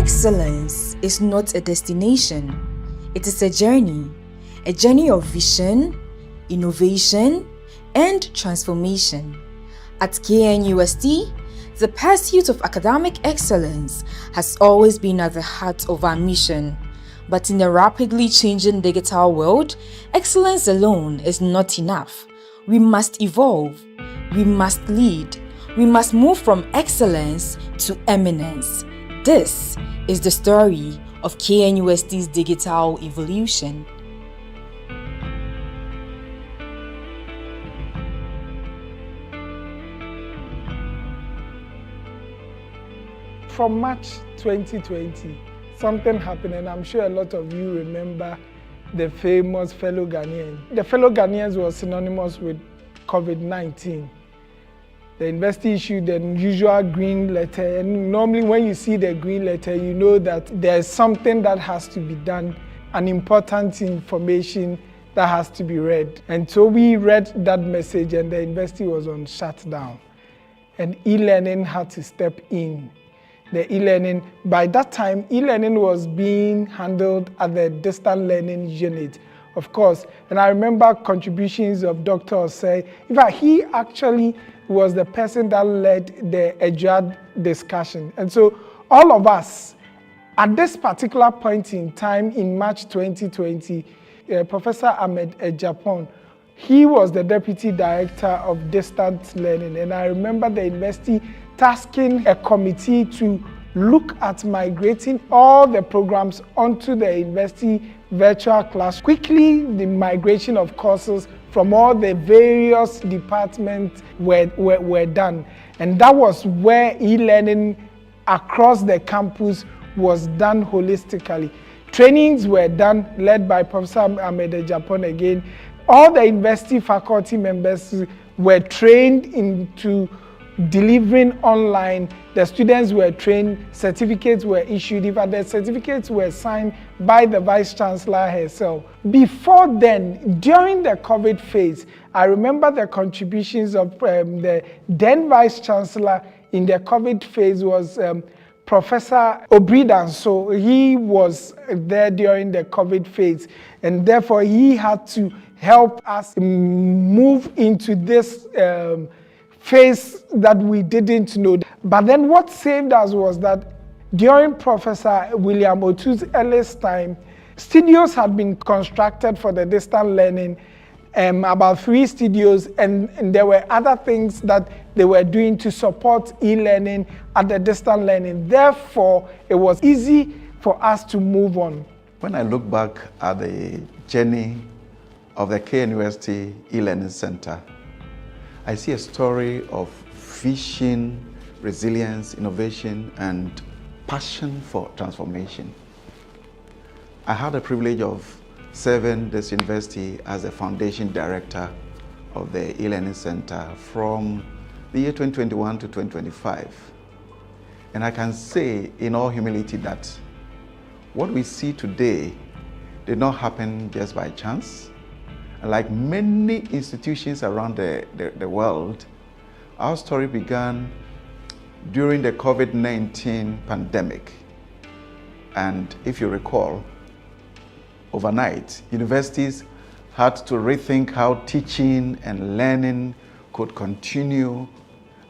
Excellence is not a destination, it is a journey of vision, innovation, and transformation. At KNUST, the pursuit of academic excellence has always been at the heart of our mission. But in a rapidly changing digital world, excellence alone is not enough. We must evolve, we must lead, we must move from excellence to eminence. This is the story of KNUST's digital evolution. From March 2020, something happened, and I'm sure a lot of you remember the famous fellow Ghanaians. The fellow Ghanaians was synonymous with COVID-19. The university issued the usual green letter, and normally when you see the green letter, you know that there's something that has to be done, an important information that has to be read. And so we read that message, and the university was on shutdown, and e-learning had to step in. The e-learning, by that time, e-learning was being handled at the distant learning unit, of course. And I remember contributions of Dr. Osei. In fact, he actually was the person that led the EJUAD discussion. And so all of us, at this particular point in time in March 2020, Professor Ahmed Ejapon, he was the deputy director of distance learning. And I remember the university tasking a committee to look at migrating all the programs onto the university virtual class. Quickly, the migration of courses from all the various departments were done. And that was where e-learning across the campus was done holistically. Trainings were done, led by Professor Ahmed Ejapon again. All the university faculty members were trained into delivering online. The students were trained, certificates were issued. In fact, the certificates were signed by the Vice Chancellor herself. Before then, during the COVID phase, I remember the contributions of the then Vice Chancellor in the COVID phase was Professor Obridan. So he was there during the COVID phase, and therefore he had to help us move into this phase that we didn't know. But then what saved us was that during Professor William Otu's earliest time, studios had been constructed for the distant learning, about 3 studios, and there were other things that they were doing to support e-learning at the distant learning. Therefore, it was easy for us to move on. When I look back at the journey of the KNUST e-learning center, I see a story of vision, resilience, innovation, and passion for transformation. I had the privilege of serving this university as the foundation director of the e-learning center from the year 2021 to 2025. And I can say in all humility that what we see today did not happen just by chance. Like many institutions around the world, our story began during the COVID-19 pandemic. And if you recall, overnight, universities had to rethink how teaching and learning could continue.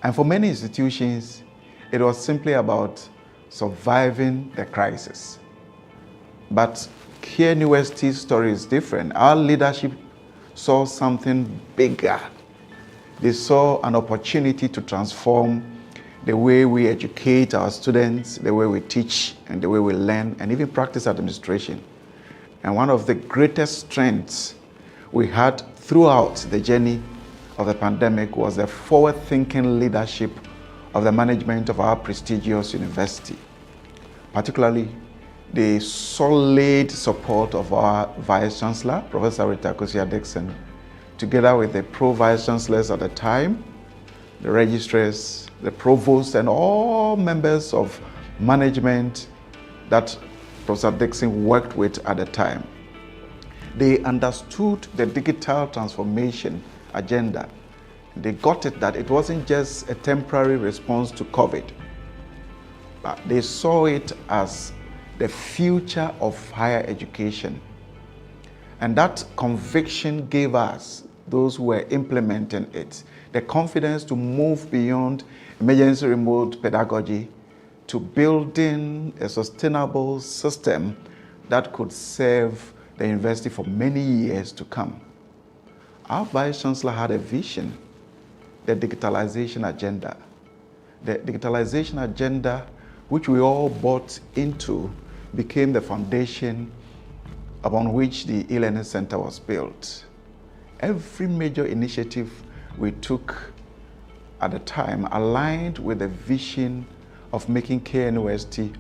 And for many institutions, it was simply about surviving the crisis. But KNUST's story is different. Our leadership saw something bigger. They saw an opportunity to transform the way we educate our students, the way we teach, and the way we learn, and even practice administration. And one of the greatest strengths we had throughout the journey of the pandemic was the forward-thinking leadership of the management of our prestigious university, particularly the solid support of our Vice Chancellor, Professor Rita Kosia-Dixon, together with the Pro-Vice Chancellors at the time, the registrars, the provost, and all members of management that Professor Dixon worked with at the time. They understood the digital transformation agenda. They got it that it wasn't just a temporary response to COVID. They saw it as the future of higher education. And that conviction gave us, those who were implementing it, the confidence to move beyond emergency remote pedagogy to building a sustainable system that could serve the university for many years to come. Our Vice Chancellor had a vision, the digitalization agenda. The digitalization agenda, which we all bought into, became the foundation upon which the e-learning center was built. Every major initiative we took at the time aligned with the vision of making KNUST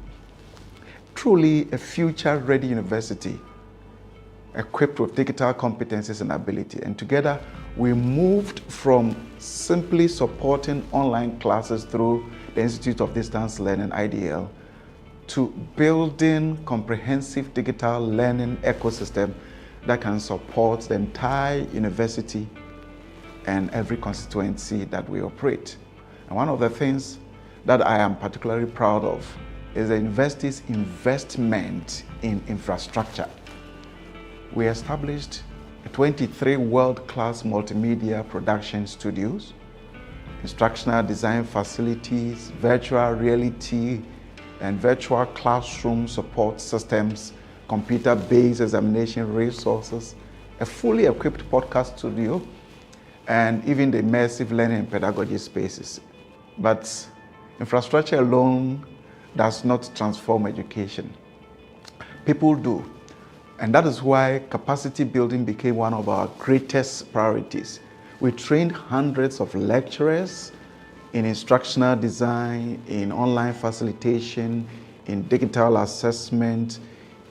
truly a future-ready university, equipped with digital competencies and ability. And together, we moved from simply supporting online classes through the Institute of Distance Learning, IDL, to building comprehensive digital learning ecosystem that can support the entire university and every constituency that we operate. And one of the things that I am particularly proud of is the university's investment in infrastructure. We established 23 world-class multimedia production studios, instructional design facilities, virtual reality and virtual classroom support systems, computer-based examination resources, a fully equipped podcast studio, and even the immersive learning and pedagogy spaces. But infrastructure alone does not transform education. People do. And that is why capacity building became one of our greatest priorities. We trained hundreds of lecturers in instructional design, in online facilitation, in digital assessment,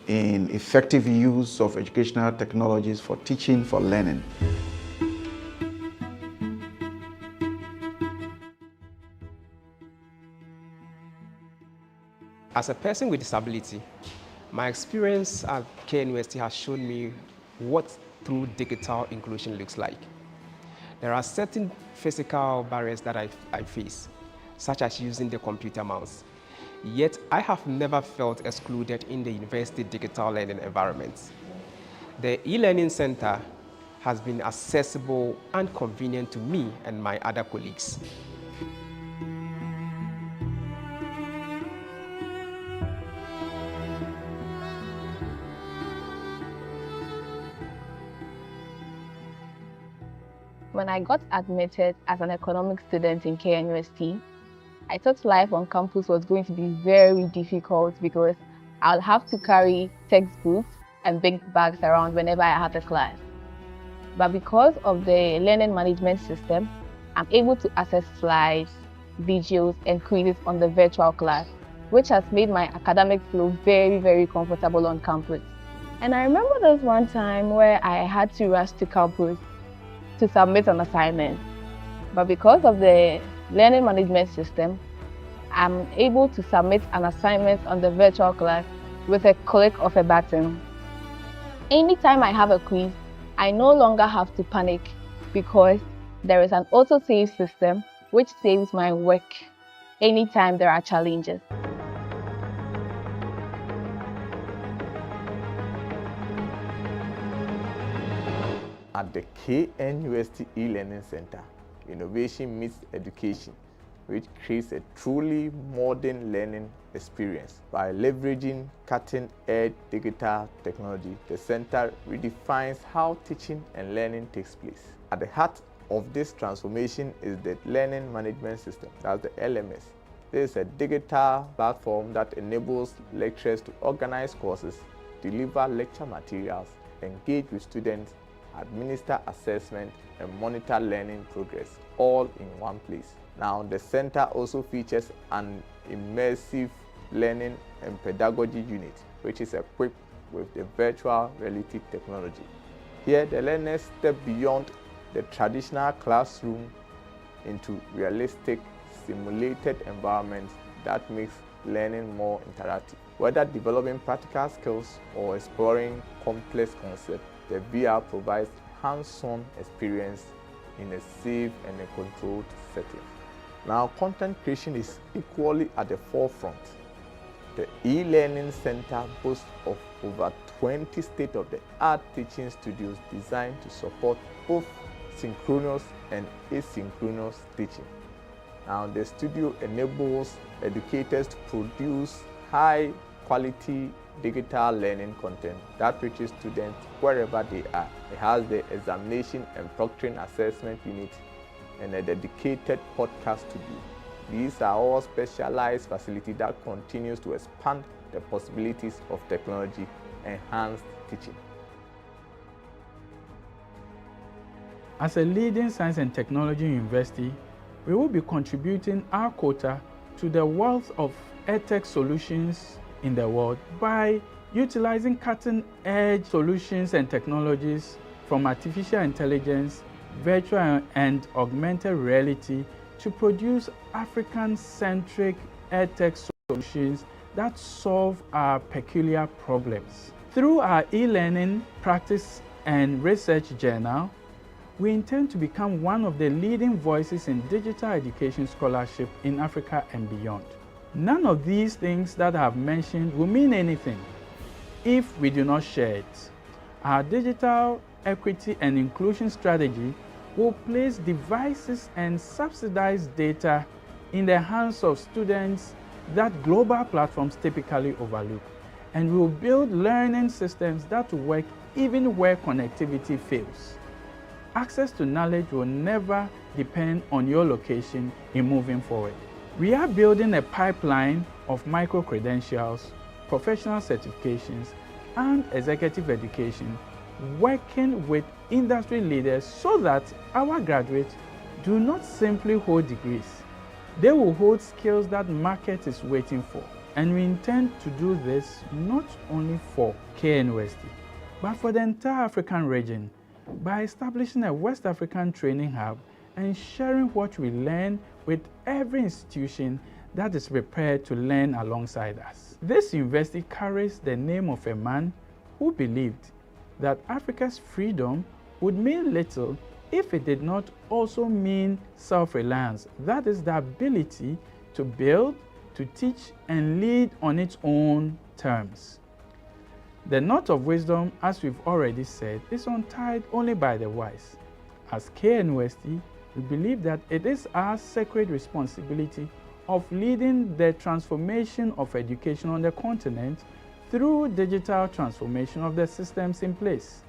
in effective use of educational technologies for teaching, for learning. As a person with disability, my experience at KNUST has shown me what true digital inclusion looks like. There are certain physical barriers that I face, such as using the computer mouse. Yet, I have never felt excluded in the university digital learning environment. The e-learning center has been accessible and convenient to me and my other colleagues. When I got admitted as an economics student in KNUST, I thought life on campus was going to be very difficult because I'll have to carry textbooks and big bags around whenever I have a class. But because of the learning management system, I'm able to access slides, videos, and quizzes on the virtual class, which has made my academic flow very, very comfortable on campus. And I remember there was one time where I had to rush to campus to submit an assignment. But because of the learning management system, I'm able to submit an assignment on the virtual class with a click of a button. Anytime I have a quiz, I no longer have to panic because there is an auto-save system which saves my work anytime there are challenges. At the KNUST e-learning center, innovation meets education, which creates a truly modern learning experience. By leveraging cutting-edge digital technology, the center redefines how teaching and learning takes place. At the heart of this transformation is the learning management system, that's the LMS. This is a digital platform that enables lecturers to organize courses, deliver lecture materials, engage with students, administer assessment, and monitor learning progress, all in one place. Now, the center also features an immersive learning and pedagogy unit, which is equipped with the virtual reality technology. Here, the learners step beyond the traditional classroom into realistic, simulated environments that makes learning more interactive. Whether developing practical skills or exploring complex concepts, the VR provides hands-on experience in a safe and a controlled setting. Now, content creation is equally at the forefront. The e-learning center boasts of over 20 state-of-the-art teaching studios designed to support both synchronous and asynchronous teaching. Now, the studio enables educators to produce high-quality digital learning content that reaches students wherever they are. It has the examination and proctoring assessment unit and a dedicated podcast studio. These are all specialized facilities that continues to expand the possibilities of technology-enhanced teaching. As a leading science and technology university, we will be contributing our quota to the wealth of edtech solutions in the world by utilizing cutting-edge solutions and technologies from artificial intelligence, virtual and augmented reality to produce African-centric edtech solutions that solve our peculiar problems. Through our e-learning practice and research journal, we intend to become one of the leading voices in digital education scholarship in Africa and beyond. None of these things that I have mentioned will mean anything if we do not share it. Our digital equity and inclusion strategy will place devices and subsidized data in the hands of students that global platforms typically overlook, and will build learning systems that work even where connectivity fails. Access to knowledge will never depend on your location in moving forward. We are building a pipeline of micro-credentials, professional certifications, and executive education, working with industry leaders so that our graduates do not simply hold degrees. They will hold skills that market is waiting for. And we intend to do this not only for KNUST, but for the entire African region by establishing a West African training hub and sharing what we learn with every institution that is prepared to learn alongside us. This university carries the name of a man who believed that Africa's freedom would mean little if it did not also mean self-reliance, that is, the ability to build, to teach, and lead on its own terms. The knot of wisdom, as we've already said, is untied only by the wise. As KNUST, we believe that it is our sacred responsibility of leading the transformation of education on the continent through digital transformation of the systems in place.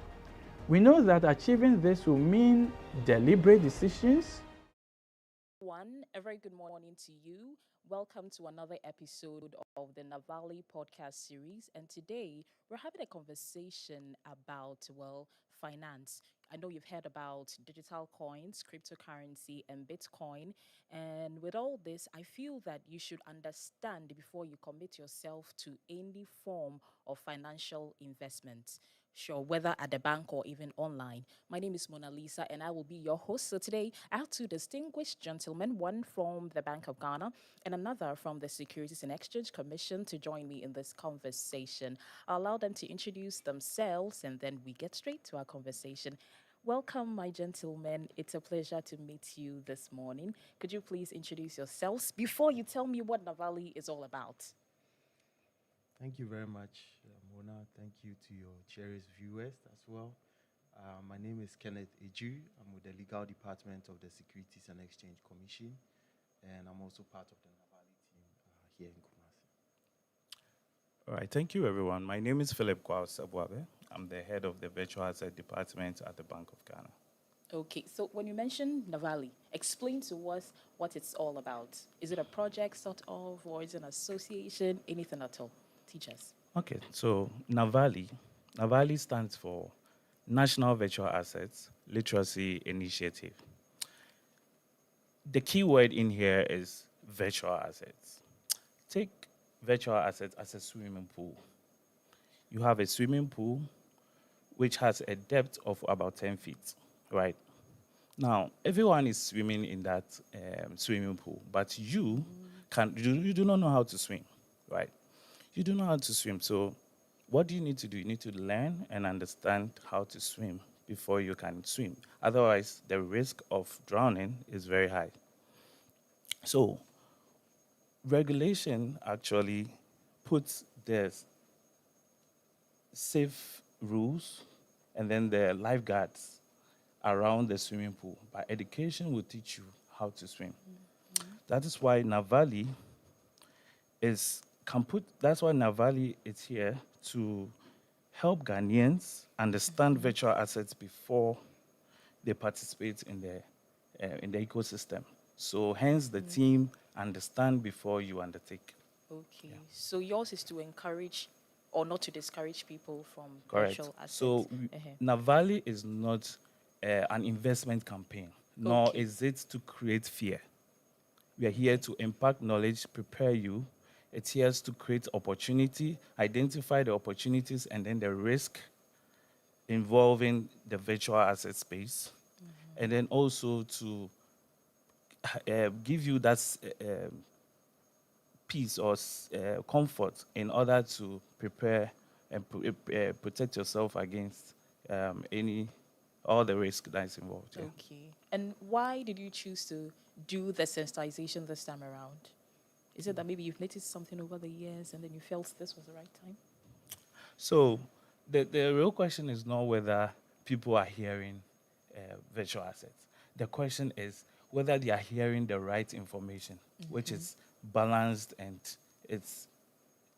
We know that achieving this will mean deliberate decisions. A very good morning to you. Welcome to another episode of the NaVALI podcast series. And today we're having a conversation about, finance. I know you've heard about digital coins, cryptocurrency, and Bitcoin. And with all this, I feel that you should understand before you commit yourself to any form of financial investment. Sure, whether at the bank or even online. My name is Mona Lisa and I will be your host. So today I have two distinguished gentlemen, one from the Bank of Ghana and another from the Securities and Exchange Commission to join me in this conversation. I'll allow them to introduce themselves and then we get straight to our conversation. Welcome, my gentlemen. It's a pleasure to meet you this morning. Could you please introduce yourselves before you tell me what NaVALI is all about? Thank you very much, Mona. Thank you to your cherished viewers as well. My name is Kenneth Eju. I'm with the legal department of the Securities and Exchange Commission, and I'm also part of the NaVALI team here in Kumasi. All right, thank you, everyone. My name is Philip Kwaos-Abuabe. I'm the head of the Virtual Asset Department at the Bank of Ghana. Okay, so when you mention NaVALI, explain to us what it's all about. Is it a project sort of, or is it an association, anything at all? Teach us. Okay, so NaVALI stands for National Virtual Assets Literacy Initiative. The key word in here is virtual assets. Take virtual assets as a swimming pool. You have a swimming pool which has a depth of about 10 feet, right? Now, everyone is swimming in that swimming pool, but you do not know how to swim, right? You don't know how to swim, so what do you need to do? You need to learn and understand how to swim before you can swim. Otherwise, the risk of drowning is very high. So, regulation actually put the safe rules and then the lifeguards around the swimming pool. But education will teach you how to swim. That is why NaVALI that's why NaVALI is here to help Ghanaians understand virtual assets before they participate in the ecosystem. So hence the team understand before you undertake. Okay. So yours is to encourage or not to discourage people from Correct. virtual assets. So NaVALI is not an investment campaign, nor Okay. is it to create fear. We are here to impact knowledge, prepare you. It's here to create opportunity, identify the opportunities and then the risk involving the virtual asset space, and then also to give you that peace or comfort in order to prepare and protect yourself against all the risk that is involved. Yeah. Okay. And why did you choose to do the sensitization this time around? Is it that maybe you've noticed something over the years and then you felt this was the right time? So the real question is not whether people are hearing virtual assets. The question is whether they are hearing the right information, which is balanced and it's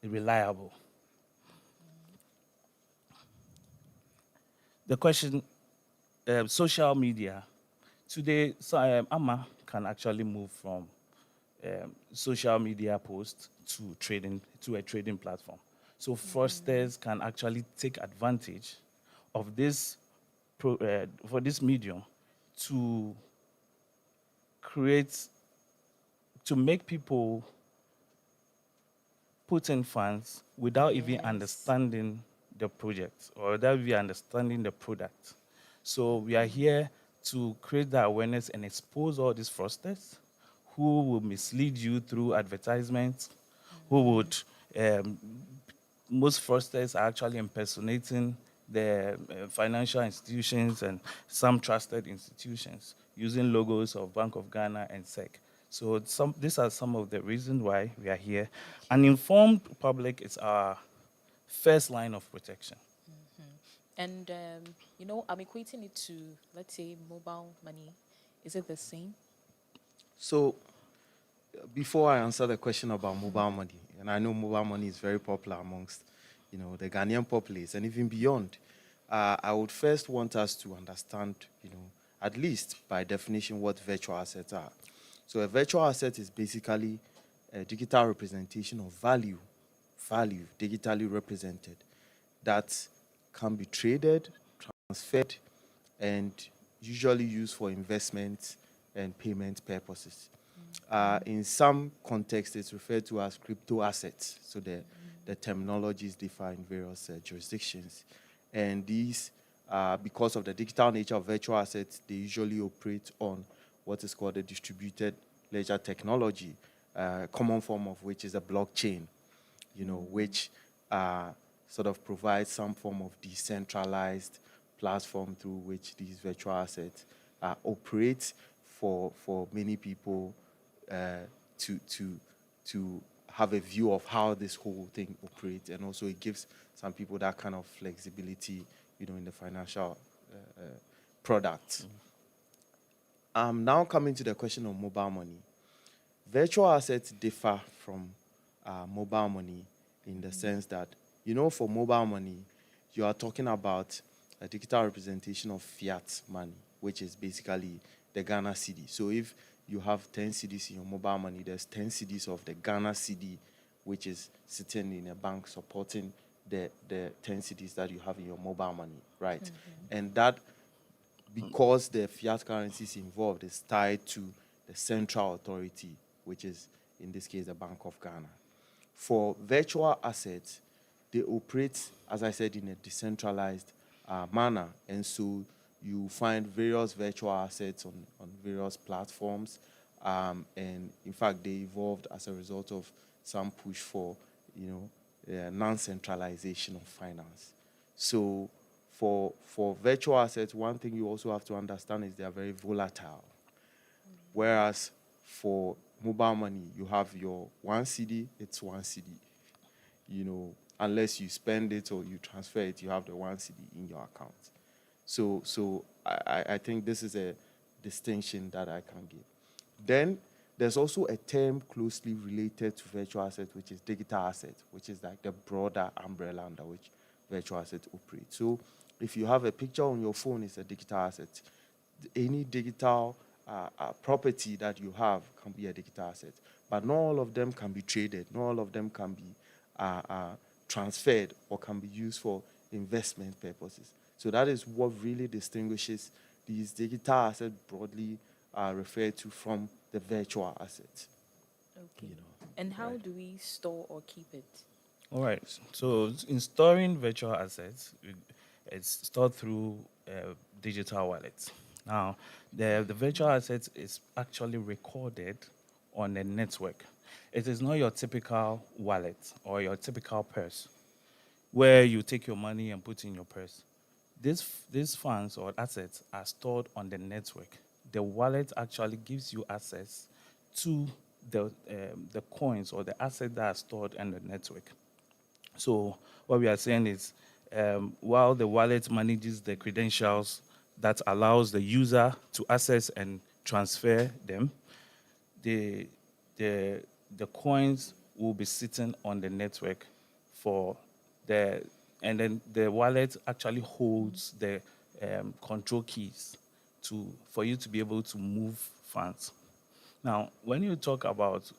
reliable. The question, social media. Today, Amma can actually move from social media post to a trading platform. So fraudsters can actually take advantage of this for this medium to make people put in funds without even understanding the project or without even understanding the product. So we are here to create that awareness and expose all these fraudsters who will mislead you through advertisements, who would, most fraudsters are actually impersonating the financial institutions and some trusted institutions using logos of Bank of Ghana and SEC. So these are some of the reasons why we are here. An informed public is our first line of protection. And, I'm equating it to, let's say, mobile money. Is it the same? So, before I answer the question about mobile money, and I know mobile money is very popular amongst, the Ghanaian populace and even beyond, I would first want us to understand, at least by definition, what virtual assets are. So, a virtual asset is basically a digital representation of value, digitally represented, that can be traded, transferred, and usually used for investment and payment purposes. In some contexts, it's referred to as crypto assets. So the terminologies differ in various jurisdictions. And these, because of the digital nature of virtual assets, they usually operate on what is called a distributed ledger technology, common form of which is a blockchain, which sort of provides some form of decentralized platform through which these virtual assets operate for many people to have a view of how this whole thing operates, and also it gives some people that kind of flexibility, in the financial product. Now coming to the question of mobile money. Virtual assets differ from mobile money in the sense that, for mobile money, you are talking about a digital representation of fiat money, which is basically the Ghana cedi. So if you have 10 cedis in your mobile money, there's 10 cedis of the Ghana cedi, which is sitting in a bank supporting the 10 cedis that you have in your mobile money, right? And that, because the fiat currency is involved, is tied to the central authority, which is, in this case, the Bank of Ghana. For virtual assets, they operate, as I said, in a decentralized manner. And so you find various virtual assets on various platforms. And in fact, they evolved as a result of some push for, non-centralization of finance. So for virtual assets, one thing you also have to understand is they are very volatile. Whereas for mobile money, you have your one cedi, it's one cedi. unless you spend it or you transfer it, you have the 1 cedi in your account. So I think this is a distinction that I can give. Then there's also a term closely related to virtual assets, which is digital assets, which is like the broader umbrella under which virtual assets operate. So if you have a picture on your phone, it's a digital asset. Any digital property that you have can be a digital asset. But not all of them can be traded. Not all of them can be transferred or can be used for investment purposes. So that is what really distinguishes these digital assets broadly referred to from the virtual assets. Okay. And how do we store or keep it? All right. So in storing virtual assets, it's stored through digital wallets. Now, the virtual asset is actually recorded on a network. It is not your typical wallet or your typical purse where you take your money and put in your purse. These funds or assets are stored on the network. The wallet actually gives you access to the coins or the assets that are stored on the network. So what we are saying is, while the wallet manages the credentials that allows the user to access and transfer them, the coins will be sitting on the network and then the wallet actually holds the control keys for you to be able to move funds. Now, when you talk about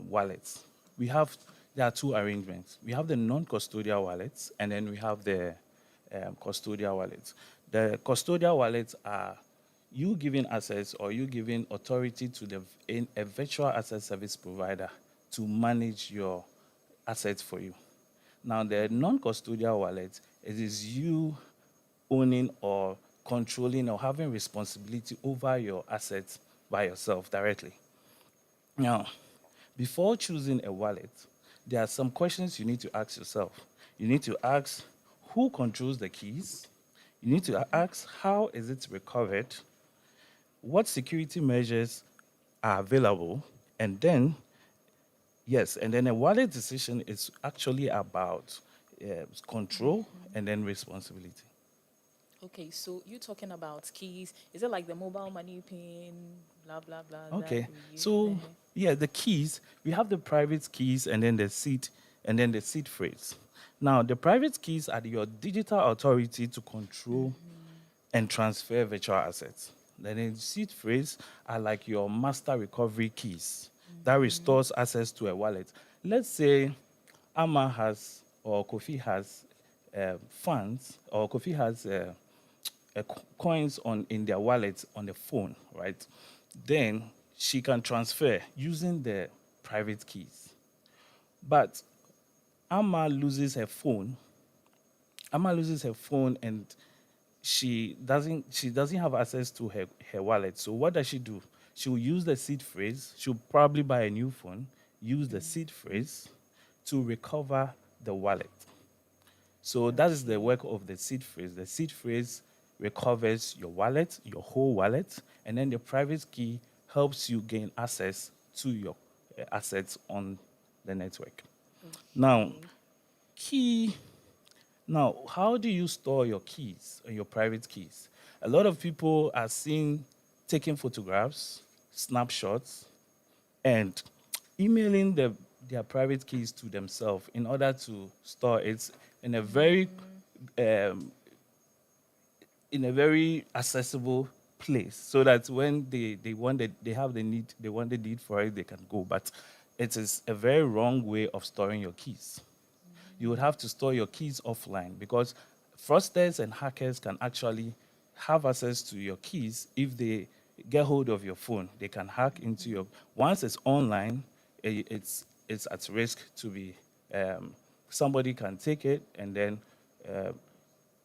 wallets, there are two arrangements. We have the non-custodial wallets, and then we have the custodial wallets. The custodial wallets are you giving access or you giving authority to a virtual asset service provider to manage your assets for you. Now, the non-custodial wallet, it is you owning or controlling or having responsibility over your assets by yourself directly. Now, before choosing a wallet, there are some questions you need to ask yourself. You need to ask who controls the keys. You need to ask how is it recovered, what security measures are available, and then a wallet decision is actually about control and then responsibility. Okay, so you're talking about keys. Is it like the mobile money pin, blah, blah, blah? Okay, so the keys, we have the private keys and then the seed phrase. Now, the private keys are your digital authority to control and transfer virtual assets. Then the seed phrase are like your master recovery keys that restores access to a wallet. Let's say Amma has or Kofi has funds or Kofi has coins in their wallet on the phone, right? Then she can transfer using the private keys. But Amma loses her phone. And she doesn't have access to her wallet. So what does she do? She'll use the seed phrase. She'll probably buy a new phone, use the seed phrase to recover the wallet. So that is the work of the seed phrase. The seed phrase recovers your wallet, your whole wallet, and then the private key helps you gain access to your assets on the network. Now, how do you store your keys or your private keys? A lot of people are seen taking photographs, snapshots, and emailing their private keys to themselves in order to store it in a very accessible place, so that when they have the need for it, they can go. But it is a very wrong way of storing your keys. You would have to store your keys offline, because fraudsters and hackers can actually have access to your keys. If they get hold of your phone, they can hack into your. Once it's online, it's at risk to be. Somebody can take it and then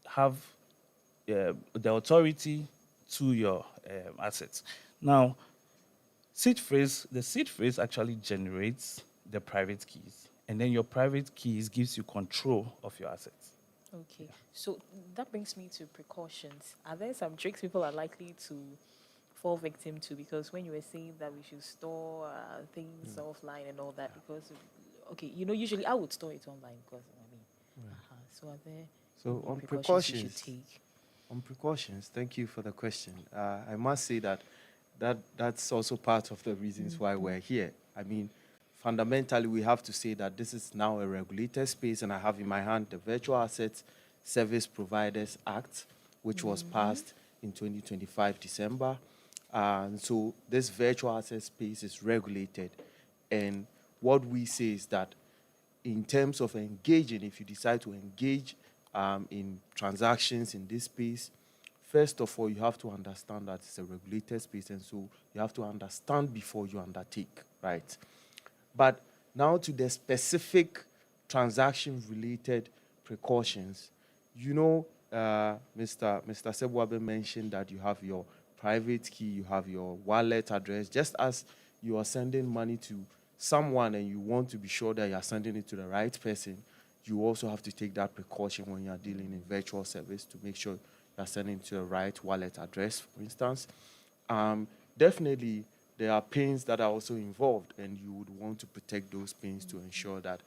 have the authority to your assets. Now, the seed phrase actually generates the private keys, and then your private keys gives you control of your assets. Okay, so that brings me to precautions. Are there some tricks people are likely to fall victim to? Because when you were saying that we should store things offline and all that, because Okay, usually I would store it online because So are there So any on precautions we should precautions, take? thank you for the question. I must say that's also part of the reasons why we're here. I mean, fundamentally, we have to say that this is now a regulated space, and I have in my hand the Virtual Assets Service Providers Act, which was passed in 2025 December. And so this virtual asset space is regulated, and what we say is that in terms of engaging, if you decide to engage in transactions in this space, first of all, you have to understand that it's a regulated space, and so you have to understand before you undertake, right? But now to the specific transaction-related precautions, Mr. Sebwabe mentioned that you have your private key, you have your wallet address. Just as you are sending money to someone and you want to be sure that you are sending it to the right person, you also have to take that precaution when you are dealing in virtual service to make sure you are sending to the right wallet address, for instance. Definitely, there are pins that are also involved, and you would want to protect those pins to ensure that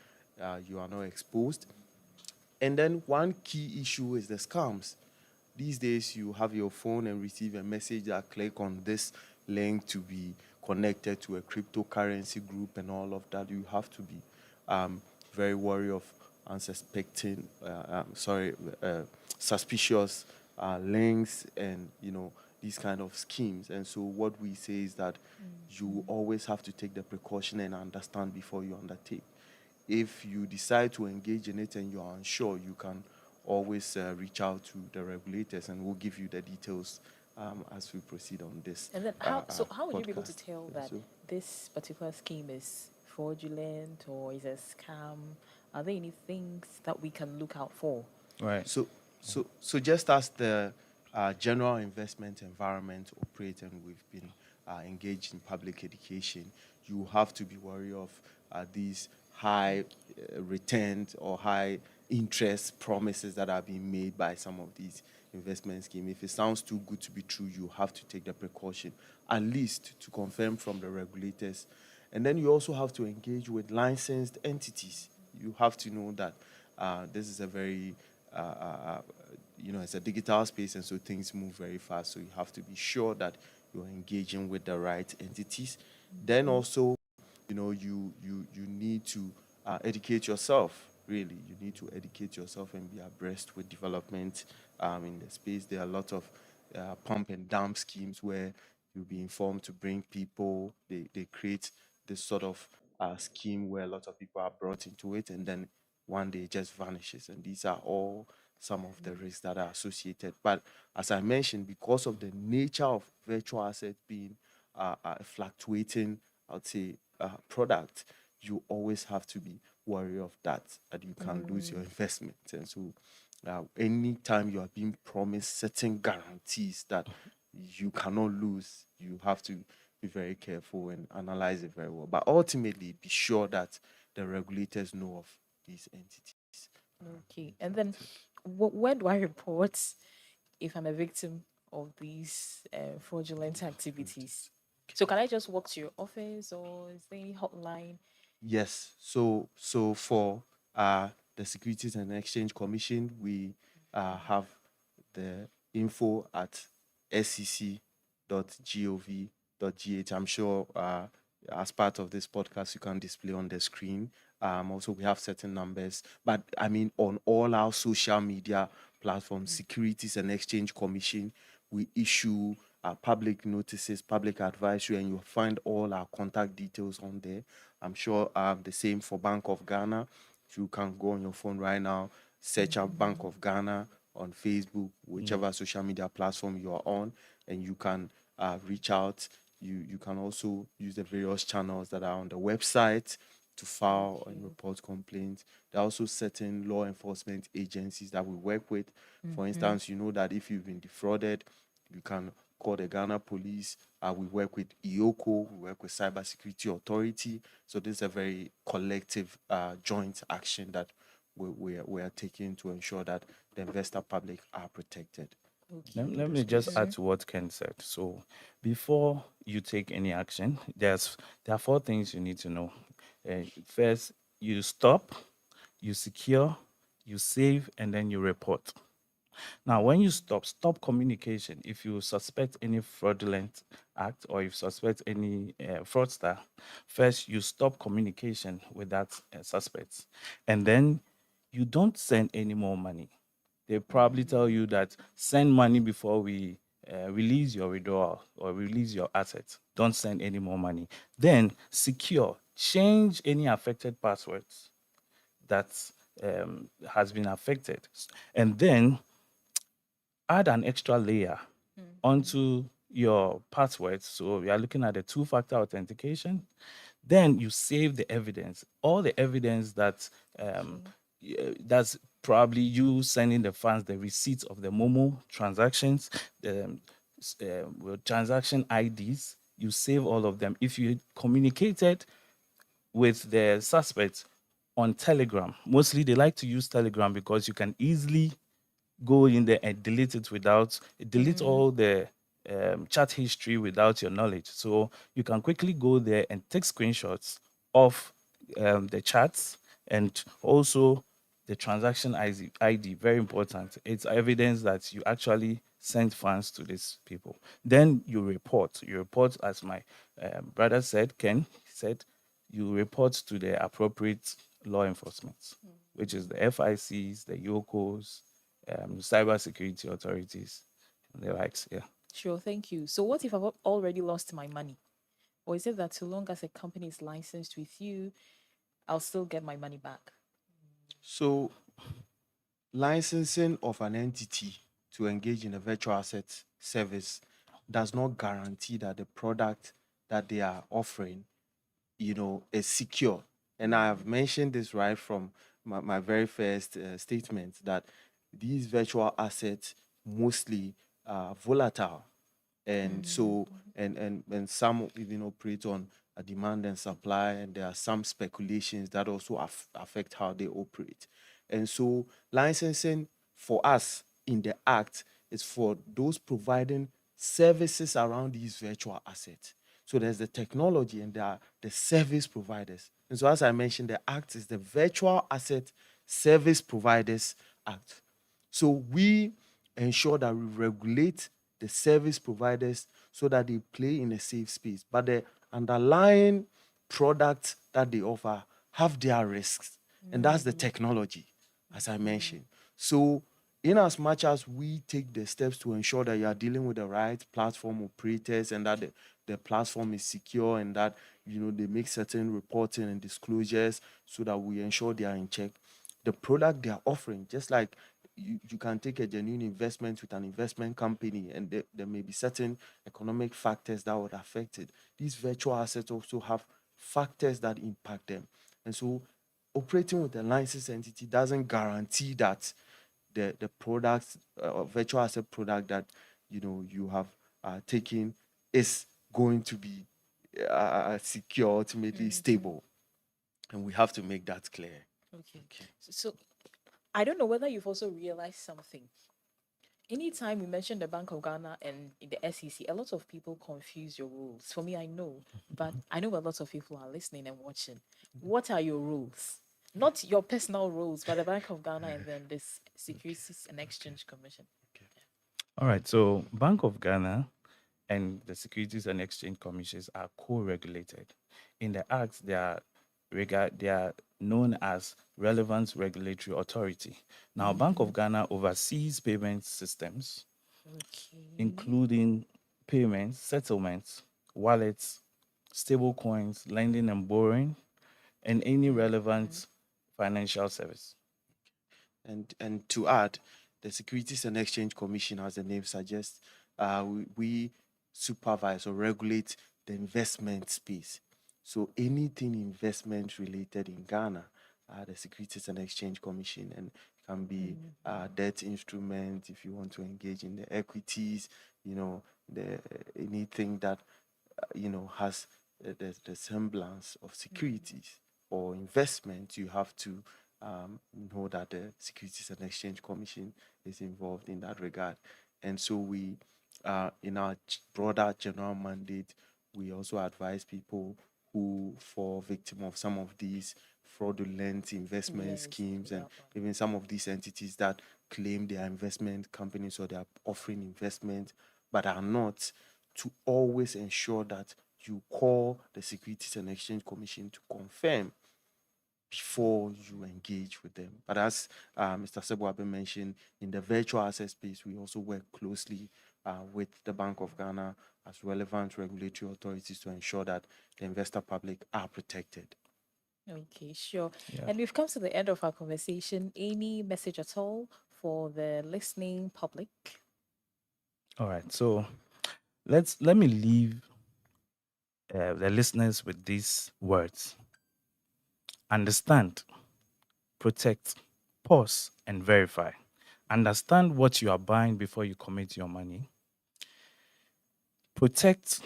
you are not exposed. And then one key issue is the scams. These days, you have your phone and receive a message that click on this link to be connected to a cryptocurrency group and all of that. You have to be very wary of unsuspecting, suspicious links and these kind of schemes. And so what we say is that you always have to take the precaution and understand before you undertake. If you decide to engage in it and you are unsure, you can always reach out to the regulators, and we'll give you the details as we proceed on this. And then how would you be able to podcast. tell Yeah, that so- this particular scheme is fraudulent or is a scam? Are there any things that we can look out for? Right. So just as the general investment environment operates, and we've been engaged in public education, you have to be wary of these high returns or high interest promises that are being made by some of these investment schemes. If it sounds too good to be true, you have to take the precaution, at least to confirm from the regulators. And then you also have to engage with licensed entities. You have to know that this is a very it's a digital space, and so things move very fast. So you have to be sure that you're engaging with the right entities. Then also, you need to educate yourself. Really, you need to educate yourself and be abreast with development in the space. There are a lot of pump and dump schemes where you'll be informed to bring people. They create this sort of scheme where a lot of people are brought into it, and then one day it just vanishes. And these are all some of the risks that are associated. But as I mentioned, because of the nature of virtual assets being a fluctuating, I would say, product, you always have to be wary of that you can lose your investment. And so, anytime you are being promised certain guarantees that you cannot lose, you have to be very careful and analyze it very well. But ultimately, be sure that the regulators know of these entities. Okay. And then where do I report if I'm a victim of these fraudulent activities? So can I just walk to your office or is there any hotline? Yes. So for the Securities and Exchange Commission, we have the info at sec.gov.gh. I'm sure as part of this podcast, you can display on the screen. Also, we have certain numbers, but I mean, on all our social media platforms, Securities and Exchange Commission, we issue public notices, public advisory, and you'll find all our contact details on there. I'm sure the same for Bank of Ghana. You can go on your phone right now, search out Bank of Ghana on Facebook, whichever social media platform you are on, and you can reach out. You can also use the various channels that are on the website to file and report complaints. There are also certain law enforcement agencies that we work with. For instance, you know that if you've been defrauded, you can call the Ghana Police. We work with IOCO, we work with Cybersecurity Authority. So this is a very collective joint action that we are taking to ensure that the investor public are protected. Let me just add to what Ken said. So, before you take any action, there are 4 things you need to know. First, you stop, you secure, you save, and then you report. Now, when you stop communication. If you suspect any fraudulent act or if you suspect any fraudster, first you stop communication with that suspect, and then you don't send any more money. They probably tell you that send money before we release your withdrawal or release your assets. Don't send any more money. Then secure, change any affected passwords that has been affected, and then add an extra layer onto your password. So we are looking at the two-factor authentication. Then you save the evidence, all the evidence that that's probably you sending the funds, the receipts of the Momo transactions, the transaction IDs. You save all of them. If you communicated with the suspect on Telegram, mostly they like to use Telegram because you can easily go in there and delete all the chat history without your knowledge. So you can quickly go there and take screenshots of the chats and also the transaction ID. Very important. It's evidence that you actually sent funds to these people. Then you report. You report, as my brother said, Ken said, you report to the appropriate law enforcement, which is the FICs, the YOCOs, cyber security authorities, and the likes. Yeah. Sure, thank you. So what if I've already lost my money? Or is it that so long as a company is licensed with you, I'll still get my money back? So, licensing of an entity to engage in a virtual asset service does not guarantee that the product that they are offering, is secure. And I have mentioned this right from my very first statement that these virtual assets mostly are volatile, and so and some even operate on a demand and supply, and there are some speculations that also affect how they operate. And so licensing for us in the act is for those providing services around these virtual assets. So there's the technology and there are the service providers. And so, as I mentioned, the act is the Virtual Asset Service Providers Act. So we ensure that we regulate the service providers so that they play in a safe space. But the underlying products that they offer have their risks, and that's the technology, as I mentioned. So, in as much as we take the steps to ensure that you are dealing with the right platform operators and that the platform is secure and that they make certain reporting and disclosures so that we ensure they are in check, the product they are offering, just like you can take a genuine investment with an investment company and there may be certain economic factors that would affect it. These virtual assets also have factors that impact them. And so operating with a licensed entity doesn't guarantee that the product virtual asset product that you have taken is going to be secure, ultimately stable, and we have to make that clear. Okay. So I don't know whether you've also realized something. Anytime we mention the Bank of Ghana and the SEC, a lot of people confuse your rules. For me, I know, but I know a lot of people are listening and watching. What are your rules? Not your personal rules, but the Bank of Ghana and then this Securities and Exchange Commission. All right. So Bank of Ghana and the Securities and Exchange Commissions are co-regulated. In the Act, they are known as Relevant Regulatory Authority. Now, Bank of Ghana oversees payment systems, including payments, settlements, wallets, stablecoins, lending and borrowing, and any relevant financial service. And to add, the Securities and Exchange Commission, as the name suggests, we supervise or regulate the investment space. So anything investment related in Ghana, the Securities and Exchange Commission, and can be debt instruments if you want to engage in the equities, anything that has the semblance of securities or investment, you have to know that the Securities and Exchange Commission is involved in that regard. And so we, in our broader general mandate, we also advise people who fall victim of some of these fraudulent investment Yes, schemes, and yeah. even some of these entities that claim they are investment companies or they are offering investment but are not, to always ensure that you call the Securities and Exchange Commission to confirm before you engage with them. But as Mr. Seboabe mentioned, in the virtual asset space, we also work closely with the Bank of Ghana as relevant regulatory authorities to ensure that the investor public are protected. Okay, sure. Yeah. And we've come to the end of our conversation. Any message at all for the listening public? All right. So let me leave the listeners with these words: understand, protect, pause, and verify. Understand what you are buying before you commit your money. Protect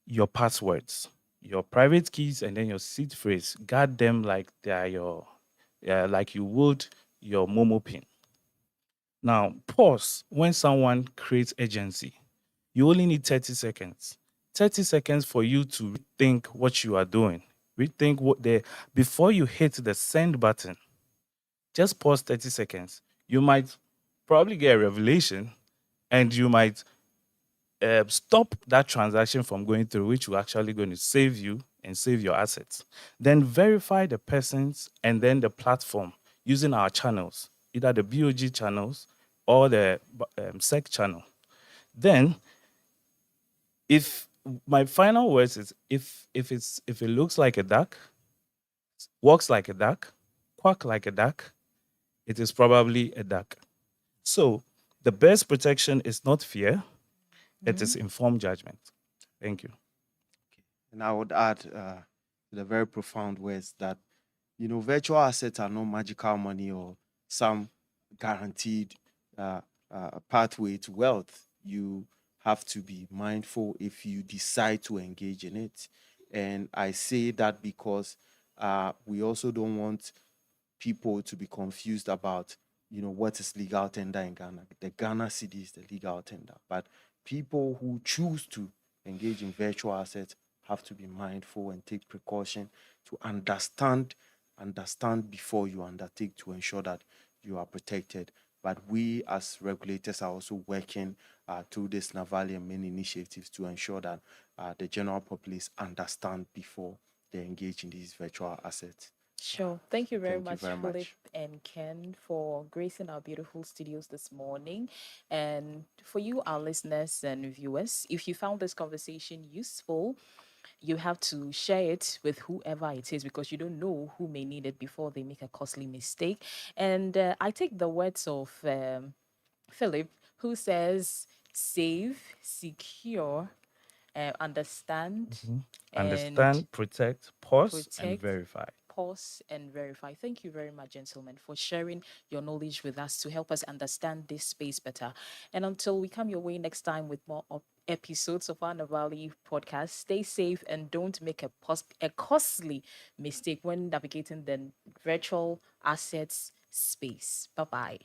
your passwords, your private keys, and then your seed phrase. Guard them like they are like you would your Momo pin. Now, pause when someone creates urgency. You only need 30 seconds. 30 seconds for you to rethink what you are doing. Rethink what the before you hit the send button. Just pause 30 seconds. You might probably get a revelation and you might stop that transaction from going through, which will actually going to save you and save your assets. Then verify the persons and then the platform using our channels, either the BOG channels or the SEC channel. Then, if my final words is if it looks like a duck, walks like a duck, quack like a duck, it is probably a duck. So the best protection is not fear, it is informed judgment. Thank you. And I would add the very profound words that, virtual assets are not magical money or some guaranteed uh, pathway to wealth. You have to be mindful if you decide to engage in it. And I say that because we also don't want people to be confused about, what is legal tender in Ghana. The Ghana cedi is the legal tender, but people who choose to engage in virtual assets have to be mindful and take precaution to understand before you undertake, to ensure that you are protected. But we as regulators are also working through this NaVALI and many initiatives to ensure that the general populace understand before they engage in these virtual assets. Sure. Thank you very Thank you much, very Philip much. and Ken, for gracing our beautiful studios this morning. And for you, our listeners and viewers, if you found this conversation useful, you have to share it with whoever it is, because you don't know who may need it before they make a costly mistake. And I take the words of Philip, who says, save, secure, understand, Mhm. and Understand, protect, pause, and protect, verify. pause, and verify. Thank you very much, gentlemen, for sharing your knowledge with us to help us understand this space better. And until we come your way next time with more episodes of our NaVALI podcast, stay safe and don't make a costly mistake when navigating the virtual assets space. Bye bye.